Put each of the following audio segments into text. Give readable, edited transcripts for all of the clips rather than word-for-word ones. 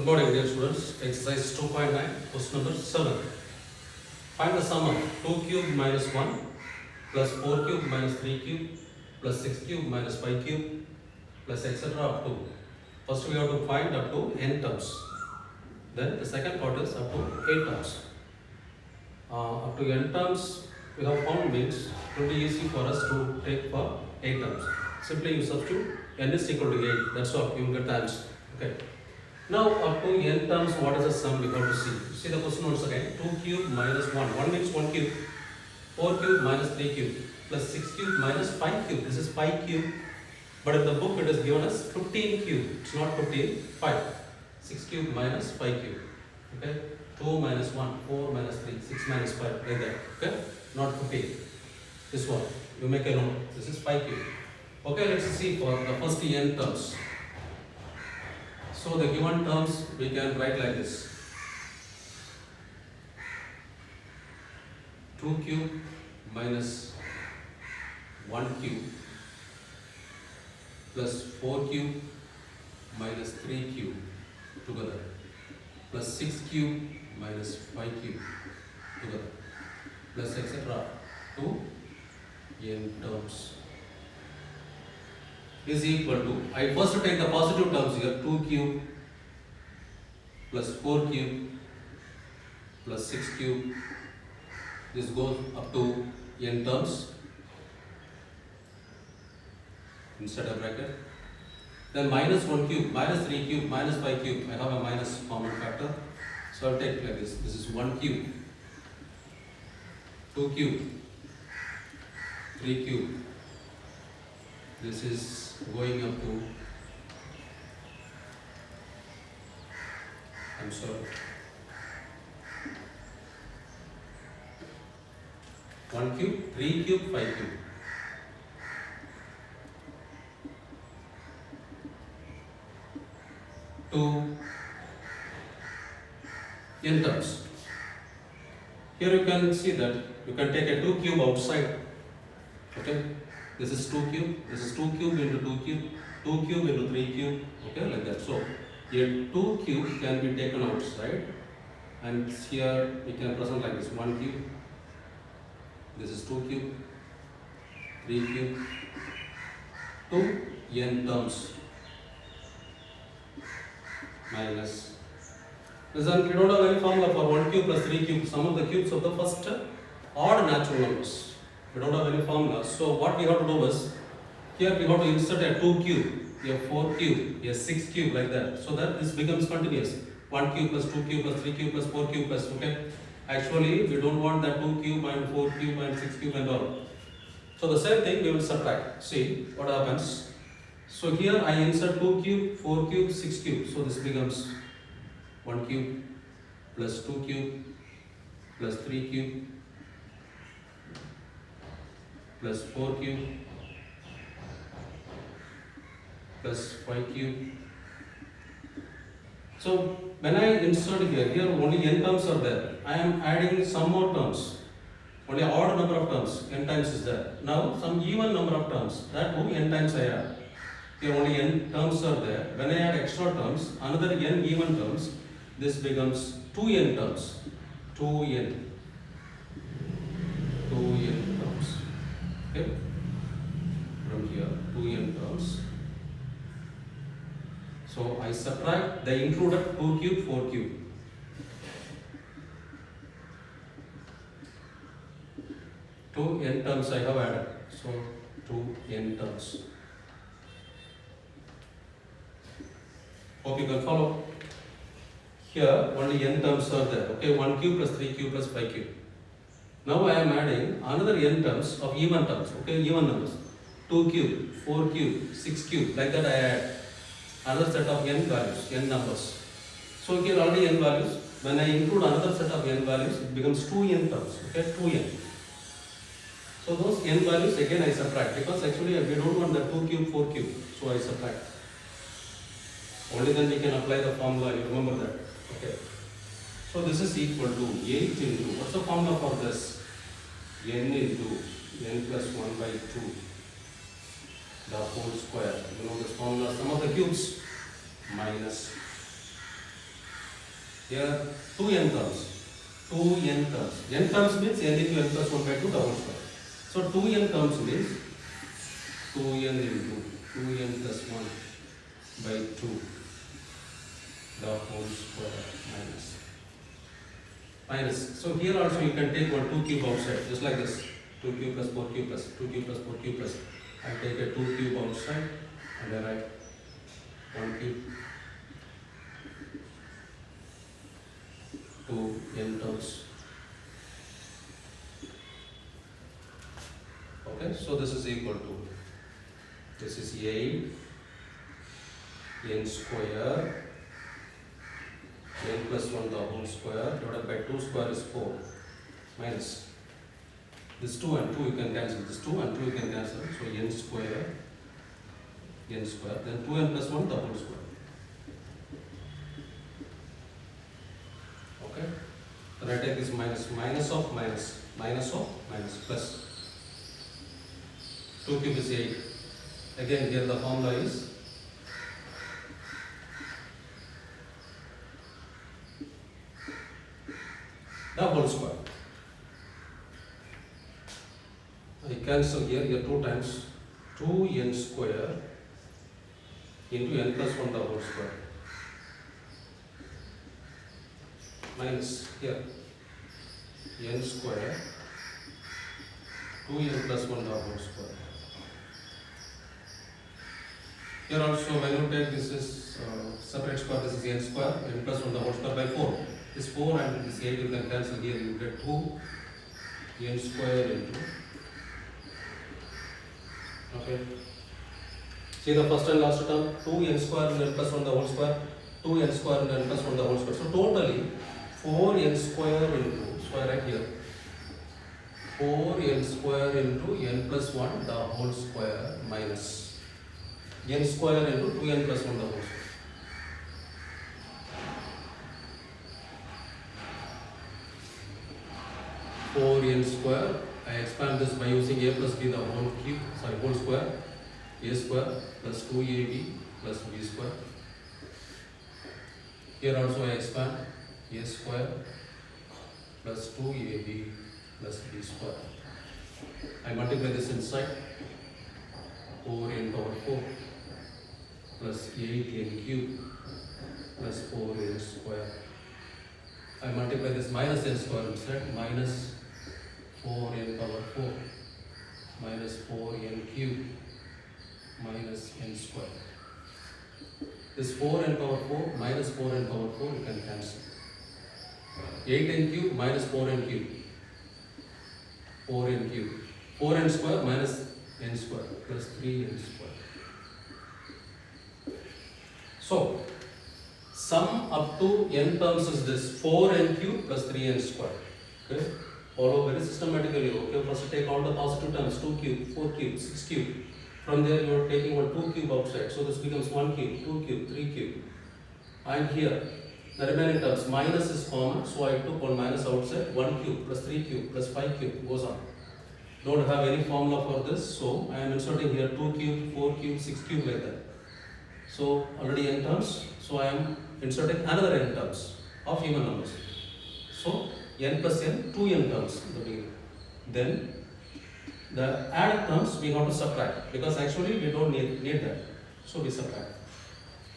morning, dear students. Exercise 2.9, question number 7. Find the sum of 2 cube minus 1 plus 4 cube minus 3 cube plus 6 cube minus 5 cube plus etc. up to. First we have to find up to n terms. Then the second part is up to 8 terms. Up to n terms we have found means it will be easy for us to take for 8 terms. Simply you substitute n is equal to 8. That's all. You will get the answer. Okay. Now up to n terms, what is the sum we have to see? See the question once again. 2 cube minus 1. 1 means 1 cube. 4 cube minus 3 cube plus 6 cube minus 5 cube. This is 5 cube. But in the book it is given as 15 cube. It's not 15, 5. 6 cube minus 5 cube. Okay. 2 minus 1, 4 minus 3, 6 minus 5. Like that. Okay. Not 15. This one. You make a note. This is 5 cube. Okay. Let's see for the first n terms. So the given terms we can write like this. 2 cube minus 1 cube plus 4 cube minus 3 cube together plus 6 cube minus 5 cube together plus etc. to n terms is equal to, I first take the positive terms here, 2 cube plus 4 cube plus 6 cube. This goes up to n terms inside a bracket. Then minus 1 cube, minus 3 cube, minus 5 cube. I have a minus common factor. So I'll take like this. This is 1 cube, 2 cube, 3 cube. This is going up to, I'm sorry, 1 cube, 3 cube, 5 cube. To n terms. Here you can see that you can take a 2 cube outside. Okay. This is 2 cube, this is 2 cube into 2 cube, 2 cube into 3 cube, okay, like that. So, here 2 cube can be taken outside and here we can present like this, 1 cube, this is 2 cube, 3 cube, 2 n terms minus. Listen, we don't have any formula for 1 cube plus 3 cube, sum of the cubes of the first odd natural numbers. We don't have any formula. So what we have to do is, here we have to insert a 2 cube, a 4 cube, a 6 cube like that. So that this becomes continuous. 1 cube plus 2 cube plus 3 cube plus 4 cube plus, okay. Actually, we don't want that 2 cube and 4 cube and 6 cube and all. So the same thing we will subtract. See what happens. So here I insert 2 cube, 4 cube, 6 cube. So this becomes 1 cube plus 2 cube plus 3 cube plus 4 cube plus 5 cube. So when I insert here only n terms are there. I am adding some more terms. Only odd number of terms, n times is there. Now some even number of terms, that too n times I add. Here only n terms are there. When I add extra terms, another n even terms, this becomes 2n terms. 2n terms. Okay. From here, 2n terms. So I subtract the included 2 cube, 4 cube. Two n terms I have added. So 2n terms. Hope you can follow. Here only n terms are there. Okay, 1 cube plus 3 cube plus 5 cube. Now I am adding another n terms of even terms. Okay, even numbers. 2 cube, 4 cube, 6 cube. Like that I add another set of n values, n numbers. So here already n values. When I include another set of n values, it becomes 2n terms. Okay, 2n. So those n values again I subtract because actually we don't want the 2 cube, 4 cube. So I subtract. Only then we can apply the formula. You remember that. Okay. So this is equal to 8 into, what's the formula for this? N into n plus 1 by 2 the whole square. You know this formula, sum of the cubes minus Here 2n terms. 2n terms. N terms means n into n plus 1 by 2 the whole square. So 2n terms means 2n into 2n plus 1 by 2 the whole square minus. So here also you can take one 2 cube outside, just like this. 2 cube plus 4 cube plus 2 cube plus 4 cube plus. I take a 2 cube outside and I write 1 cube. 2 n terms. Okay, so this is equal to, this is 8 n square, n plus 1 the whole square divided by 2 square is 4 minus this 2 and 2 you can cancel, this 2 and 2 you can cancel, so n square, then 2n plus 1 the whole square. Okay, then I take this minus of minus plus 2 cube is 8. Again here the formula is the whole square. I cancel here 2 times 2n square into n plus 1 the whole square minus here n square 2n plus 1 the whole square. Here also when you take this is separate square, this is n square, n plus 1 the whole square by 4. This 4 and this 8 you can cancel here, you get 2 n square into, okay, see the first and last term, 2n square and n plus 1 the whole square, 2n square and n plus 1 the whole square. So totally 4n square into, so I write here 4n square into n plus 1 the whole square minus n square into 2n plus 1 the whole square. n square, I expand this by using a plus b the whole cube, whole square, a square plus 2ab plus b square. Here also I expand a square plus 2ab plus b square. I multiply this inside, 4n power 4 plus 8n cube plus 4n square. I multiply this minus n square inside, minus 4n power 4 minus 4n cube minus n square. This 4n power 4 minus 4n power 4 you can cancel. 8n cube minus 4n cube, 4n cube, 4n square minus n square plus 3n square. So sum up to n terms is this 4n cube plus 3n square. Okay, follow very systematically. Okay, first take all the positive terms, 2 cube, 4 cube, 6 cube. From there you are taking one 2 cube outside, so this becomes 1 cube, 2 cube, 3 cube. And here the remaining terms, minus is common, so I took one minus outside, 1 cube plus 3 cube plus 5 cube goes on. Don't have any formula for this, so I am inserting here 2 cube, 4 cube, 6 cube like that. So already n terms, so I am inserting another n terms of even numbers. So n plus n, 2n terms in the beginning. Then the added terms we have to subtract, because actually we don't need that. So we subtract.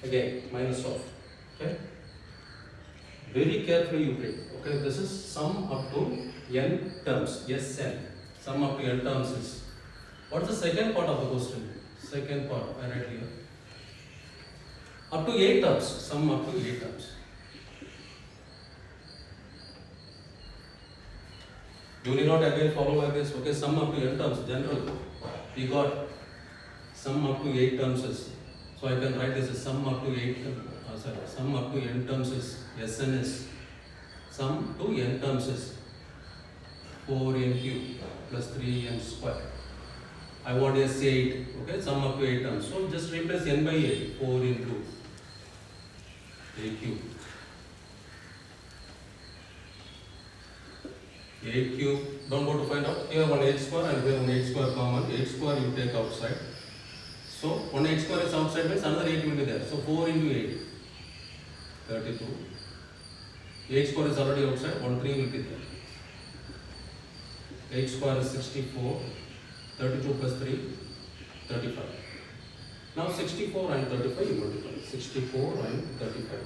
Again, minus of. Okay. Very carefully you read. Okay, this is sum up to n terms. Yes, n. Sum up to n terms is. What is the second part of the question? Second part, I write here. Up to 8 terms. Sum up to 8 terms. You need not again follow like this. Okay, sum up to n terms. General. We got sum up to 8 terms is. So I can write this as sum up to 8. Sum up to n terms is Sn is. Sum to n terms is 4n cube plus 3n square. I want S8. Okay, sum up to 8 terms. So just replace n by 8. 4 into a cube. 8 cube, don't go to find out. Here one 8 square and here one 8 square common. 8 square you take outside. So one 8 square is outside means another 8 will be there. So 4 into 8, 32 8 square is already outside, 1 3 will be there. 8 square is 64, 32 plus 3, 35. Now 64 and 35 you multiply. 64 and 35.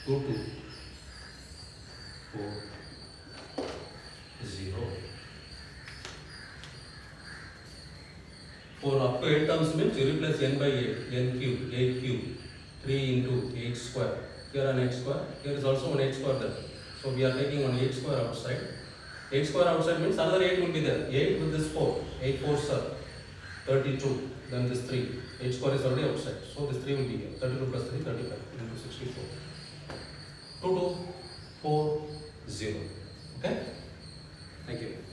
Go to 4, 0. For up to 8 terms means you replace n by 8, n cube, 8 cube, 3 into 8 square. Here an 8 square, here is also an 8 square there. So we are taking one 8 square outside. 8 square outside means another 8 will be there. 8 with this 4, 8 4s are 32, then this 3. 8 square is already outside, so this 3 will be here. 32 plus 3, 35 into 64. 2 2 4 0. Okay? Thank you.